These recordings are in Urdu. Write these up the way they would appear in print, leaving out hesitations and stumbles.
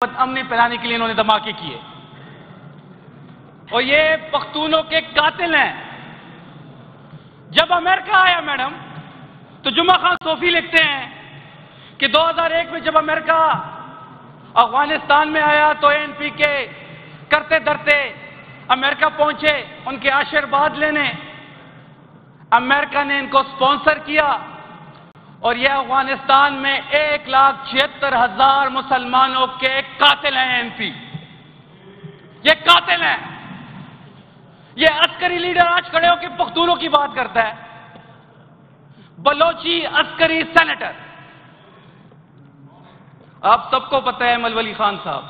امنی پھیلانے کے لیے انہوں نے دھماکے کیے اور یہ پختونوں کے قاتل ہیں۔ جب امریکہ آیا میڈم تو جمعہ خان صوفی لکھتے ہیں کہ 2001 میں جب امریکہ افغانستان میں آیا تو ANP کے کرتے درتے امریکہ پہنچے ان کے آشیرواد لینے۔ امریکہ نے ان کو سپانسر کیا اور یہ افغانستان میں 1,76,000 مسلمانوں کے قاتل ہیں ANP۔ یہ قاتل ہیں۔ یہ عسکری لیڈر آج کھڑے ہو کے پختونوں کی بات کرتا ہے، بلوچی عسکری سینیٹر۔ آپ سب کو پتہ ہے ملولی خان صاحب،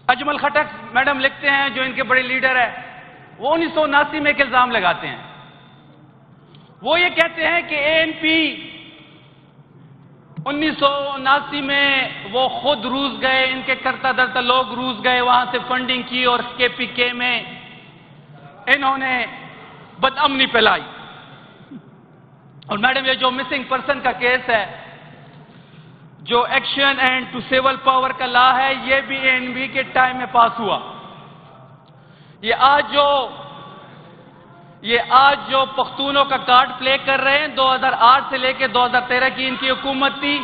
اجمل خٹک میڈم لکھتے ہیں جو ان کے بڑے لیڈر ہیں، وہ 1979 میں ایک الزام لگاتے ہیں۔ وہ یہ کہتے ہیں کہ ANP 1979 میں وہ خود روس گئے، ان کے کرتا درتا لوگ روس گئے، وہاں سے فنڈنگ کی اور KPK میں انہوں نے بدامنی پھیلائی۔ اور میڈم یہ جو مسنگ پرسن کا کیس ہے، جو action and to civil power کا لا ہے، یہ بھی ANP کے ٹائم میں پاس ہوا۔ یہ آج جو پختونوں کا کارڈ پلے کر رہے ہیں، 2008 سے لے کے 2013 کی ان کی حکومت تھی۔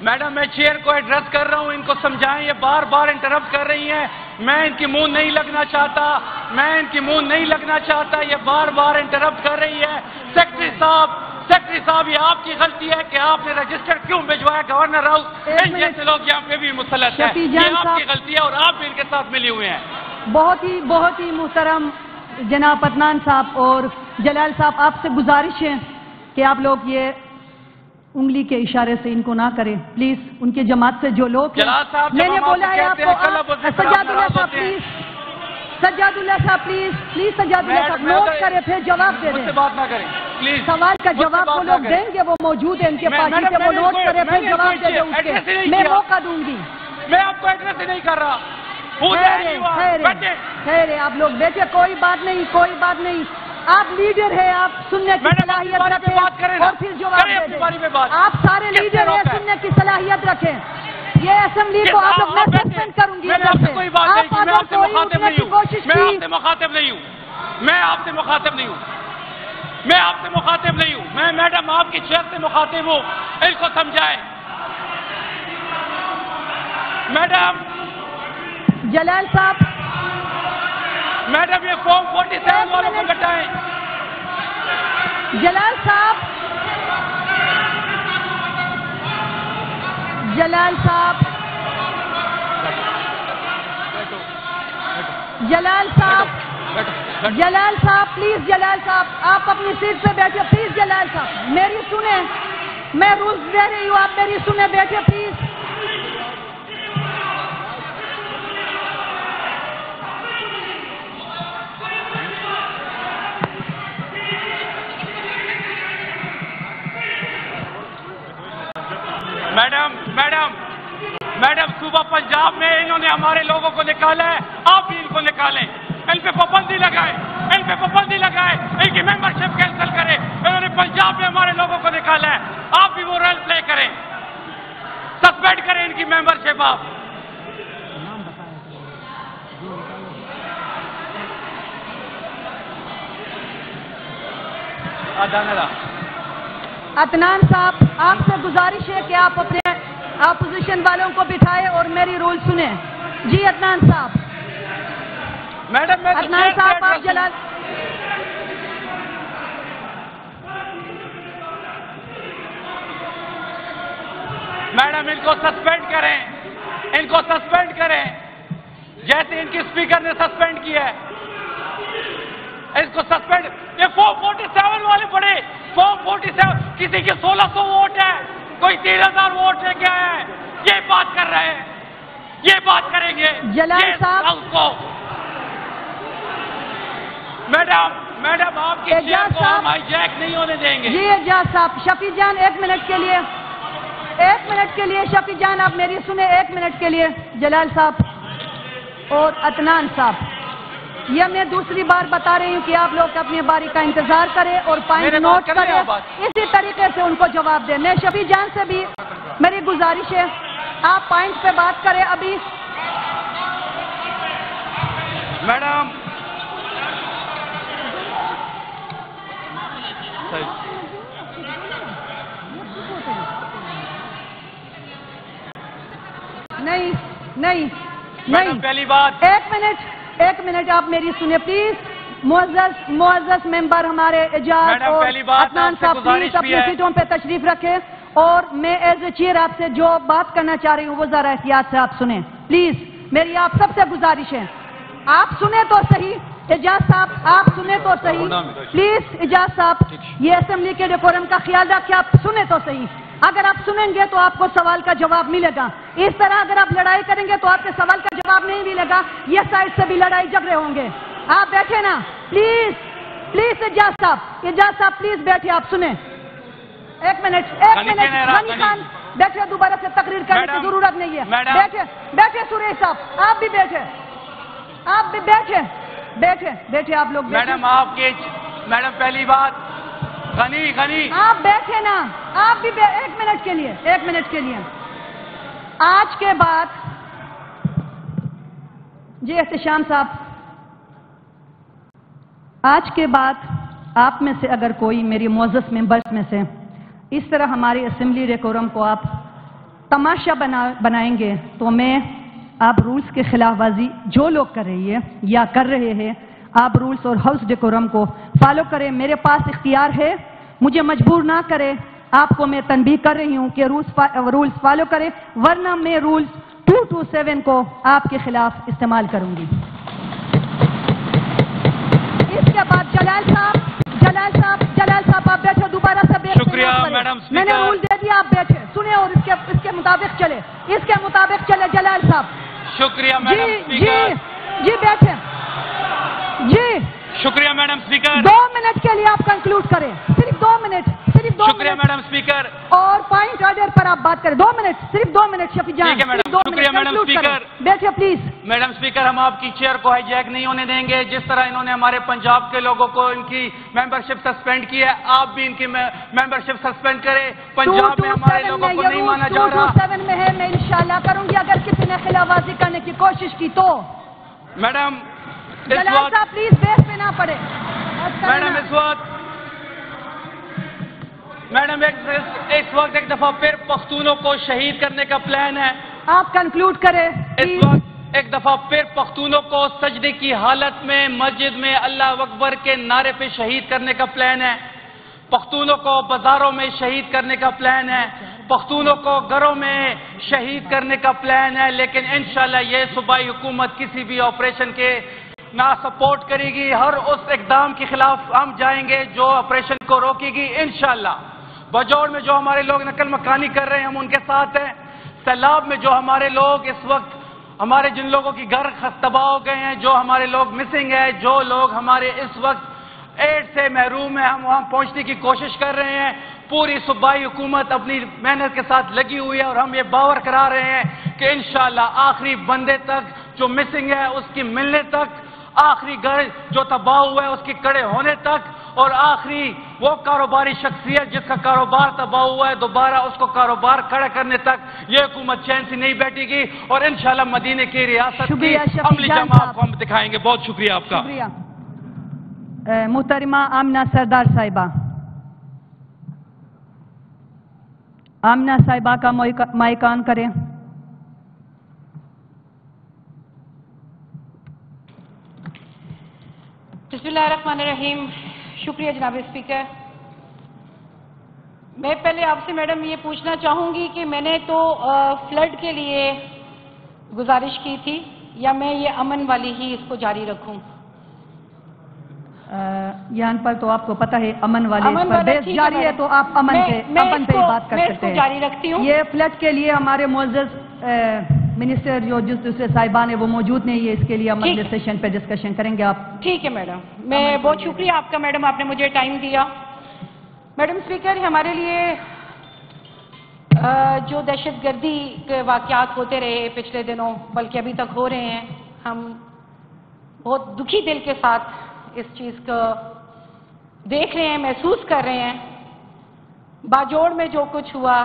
میڈم میں چیئر کو ایڈریس کر رہا ہوں، ان کو سمجھائیں، یہ بار بار انٹرپٹ کر رہی ہیں۔ میں ان کی منہ نہیں لگنا چاہتا، یہ بار بار انٹرپٹ کر رہی ہے۔ سیکرٹری صاحب یہ آپ کی غلطی ہے کہ آپ نے رجسٹر کیوں بھجوایا گورنر ہاؤس؟ ان جیسے لوگ یہاں پہ بھی مسلط ہیں، یہ آپ کی غلطی ہے اور آپ بھی ان کے ساتھ ملے ہوئے ہیں۔ بہت ہی محترم جناب عدنان صاحب اور جلال صاحب، آپ سے گزارش ہے کہ آپ لوگ یہ انگلی کے اشارے سے ان کو نہ کریں پلیز۔ ان کے جماعت سے جو لوگ ہیں، میں نے بولا ہے آپ کو، سجاد اللہ صاحب پلیز، سجاد اللہ صاحب پلیز، سجاد اللہ صاحب نوٹ کریں پھر جواب دے دیں۔ بات نہ کریں پلیز، سوال کا جواب وہ لوگ دیں گے، وہ موجود ہیں ان کے پاس، وہ نوٹ کریں پھر جواب دے دیں اس کے، میں موقع دوں گی۔ میں آپ کو ایڈریس ہی نہیں کر رہا۔ خیر ہے، آپ لوگ بیٹھے، کوئی بات نہیں، آپ لیڈر ہیں، آپ سننے کی صلاحیت رکھیں اور پھر جواب دے دیں۔ آپ سارے لیڈر ہیں، سننے کی صلاحیت رکھیں۔ یہ اسمبلی کو آپ لوگ میں سسپینڈ کروں گی۔ میں آپ سے کوئی بات نہیں کی، میں آپ سے مخاطب نہیں ہوں، میں میڈم آپ کی چیئر سے مخاطب ہوں، ان کو سمجھائیں۔ میڈم جلال صاحب، میڈم یہ فارم 47 والوں کو گٹائیں۔ جلال صاحب، پلیز جلال صاحب آپ اپنی سیٹ پہ بیٹھے، پلیز جلال صاحب میری سنیں، میں رولز دے رہی ہوں، آپ میری سنیں، بیٹھے پلیز۔ میڈم صوبہ پنجاب میں انہوں نے ہمارے لوگوں کو نکالا ہے، آپ بھی ان کو نکالیں، ان پہ پابندی لگائیں، ان کی ممبرشپ کینسل کریں۔ انہوں نے پنجاب میں ہمارے لوگوں کو نکالا ہے، آپ بھی وہ رول پلے کریں، سسپینڈ کریں ان کی ممبرشپ۔ آپ عدنان صاحب، آپ سے گزارش ہے کہ آپ اپنے اپوزیشن والوں کو بٹھائیں اور میری رول سنیں۔ جی عدنان صاحب، آپ جلال میڈم ان کو سسپینڈ کریں، جیسے ان کی اسپیکر نے سسپینڈ کیا ہے، اس کو سسپینڈ۔ یہ فارم 47 والے پڑے، فارم 47 کسی کے 1600 ووٹ ہے، کوئی 3000 ووٹ لے کے آئے ہیں، یہ بات کر رہے ہیں، یہ بات کریں گے جلال صاحب کو۔ میڈم آپ کی چیئر کو ہم ہائی جیک نہیں ہونے دیں گے۔ جی اعجاز صاحب، شفیع جان ایک منٹ کے لیے شفیع جان آپ میری سنیں، 1 منٹ کے لیے۔ جلال صاحب اور عدنان صاحب، یہ میں دوسری بار بتا رہی ہوں کہ آپ لوگ اپنی باری کا انتظار کریں اور پوائنٹ نوٹ کریں، اسی طریقے سے ان کو جواب دیں۔ میں شفیع جان سے بھی میری گزارش ہے آپ پوائنٹ پہ بات کریں ابھی. میڈم نہیں نہیں میڈم نہیں, پہلی بات ایک منٹ آپ میری سنیں پلیز. معزز ممبر ہمارے اعجاز میڈم اور پہلی بات عدنان آپ سے صاحب گزارش پلیز بھی اپنے ہے. سیٹوں پہ تشریف رکھیں, اور میں ایز اے چیئر آپ سے جو بات کرنا چاہ رہی ہوں وہ ذرا احتیاط سے آپ سنیں پلیز. میری آپ سب سے گزارش ہے, آپ سنیں تو صحیح. اعجاز صاحب آپ سنیں تو صحیح پلیز. اعجاز صاحب یہ اسمبلی کے ڈیکورم کا خیال رکھیں, آپ سنیں تو صحیح. اگر آپ سنیں گے تو آپ کو سوال کا جواب ملے گا. اس طرح اگر آپ لڑائی کریں گے تو آپ کے سوال کا جواب نہیں ملے گا. یہ سائڈ سے بھی لڑائی جھگڑے ہوں گے. آپ بیٹھے نا پلیز پلیز. اعجاز صاحب پلیز بیٹھے, آپ سنیں. ایک منٹ غنی خان بیٹھے, دوبارہ سے تقریر کرنے کی ضرورت نہیں ہے. بیٹھے سریش صاحب, آپ بھی بیٹھے آپ لوگ میڈم آپ کی میڈم پہلی بات غنی آپ بیٹھے نا, آپ بھی ایک منٹ کے لیے. آج کے بعد جی احتشام صاحب, آج کے بعد آپ میں سے اگر کوئی میری معزز ممبرز میں سے اس طرح ہماری اسمبلی ڈیکورم کو آپ تماشا بنائیں گے تو میں آپ رولز کے خلاف ورزی جو لوگ کر رہی ہے یا کر رہے ہیں, آپ رولز اور ہاؤس ڈیکورم کو فالو کریں. میرے پاس اختیار ہے, مجھے مجبور نہ کرے. آپ کو میں تنبیہ کر رہی ہوں کہ رولز فالو کریں, ورنہ میں رولز 227 کو آپ کے خلاف استعمال کروں گی. اس کے بعد جلال صاحب آپ بیٹھے, دوبارہ سے بیٹھے. شکریہ میڈم میں نے رول دے دیا, آپ بیٹھے سنیں اور اس کے مطابق چلے. جلال صاحب شکریہ میڈم اسپیکر. جی بیٹھے. جی شکریہ میڈم اسپیکر. 2 منٹ کے لیے آپ کنکلوڈ کریں, صرف 2 منٹ. شکریہ میڈم اسپیکر. اور پوائنٹ آرڈر پر آپ بات کریں. 2 منٹ, صرف 2 منٹ. شفیع جان شکریہ میڈم اسپیکر. بیٹھے پلیز. میڈم اسپیکر, ہم آپ کی چیئر کو ہائی جیک نہیں ہونے دیں گے. جس طرح انہوں نے ہمارے پنجاب کے لوگوں کو ان کی ممبرشپ سسپینڈ کی ہے, آپ بھی ان کی ممبرشپ سسپینڈ کریں. پنجاب میں ہمارے لوگوں کو نہیں مانا جا رہا. 227 میں ہے, میں انشاءاللہ کروں گی. اگر کسی نے خلاف ورزی کرنے کی کوشش کی تو میڈم جلال صاحب پلیز بیس پہ نہ پڑے. میڈم اس وقت ایک دفعہ پھر پختونوں کو شہید کرنے کا پلان ہے. آپ کنکلوڈ کریں. اس وقت ایک دفعہ پھر پختونوں کو سجدے کی حالت میں مسجد میں اللہ اکبر کے نعرے پہ شہید کرنے کا پلان ہے. پختونوں کو بازاروں میں شہید کرنے کا پلان ہے. پختونوں کو گھروں میں شہید کرنے کا پلان ہے. لیکن انشاءاللہ یہ صوبائی حکومت کسی بھی آپریشن کے نہ سپورٹ کرے گی. ہر اس اقدام کے خلاف ہم جائیں گے جو آپریشن کو روکے گی انشاءاللہ. بجوڑ میں جو ہمارے لوگ نقل مکانی کر رہے ہیں ہم ان کے ساتھ ہیں. سیلاب میں جو ہمارے لوگ اس وقت ہمارے جن لوگوں کی گھر تباہ ہو گئے ہیں, جو ہمارے لوگ مسنگ ہیں, جو لوگ ہمارے اس وقت ایڈ سے محروم ہیں, ہم وہاں پہنچنے کی کوشش کر رہے ہیں. پوری صوبائی حکومت اپنی محنت کے ساتھ لگی ہوئی ہے اور ہم یہ باور کرا رہے ہیں کہ انشاءاللہ آخری بندے تک جو مسنگ ہے اس کی ملنے تک, آخری گھر جو تباہ ہوا ہے اس کے کڑے ہونے تک, اور آخری وہ کاروباری شخصیت جس کا کاروبار تباہ ہوا ہے دوبارہ اس کو کاروبار کھڑا کرنے تک یہ حکومت چین سے نہیں بیٹھے گی. اور انشاءاللہ مدینہ کی ریاست کی عملی جماعت کو ہم دکھائیں گے. بہت شکریہ آپ کا. شکریہ. محترمہ آمنہ سردار صاحبہ, آمنہ صاحبہ کا مائک آن کریں. بسم اللہ الرحمن الرحیم. شکریہ جناب اسپیکر. میں پہلے آپ سے میڈم یہ پوچھنا چاہوں گی کہ میں نے تو فلڈ کے لیے گزارش کی تھی, یا میں یہ امن والی ہی اس کو جاری رکھوں؟ یہاں پر تو آپ کو پتہ ہے امن والی بیس جاری ہے, تو آپ امن پہ بات کر سکتے ہیں. جاری رکھتی ہوں. یہ فلڈ کے لیے ہمارے معزز منسٹر جو دوسرے صاحبان ہیں وہ موجود نہیں ہے, اس کے لیے ہم اگلے سیشن پہ ڈسکشن کریں گے. آپ ٹھیک ہے میڈم, میں بہت شکریہ آپ کا میڈم, آپ نے مجھے ٹائم دیا. میڈم اسپیکر, ہمارے لیے جو دہشت گردی کے واقعات ہوتے رہے پچھلے دنوں, بلکہ ابھی تک ہو رہے ہیں, ہم بہت دکھی دل کے ساتھ اس چیز کو دیکھ رہے ہیں, محسوس کر رہے ہیں. باجوڑ میں جو کچھ ہوا,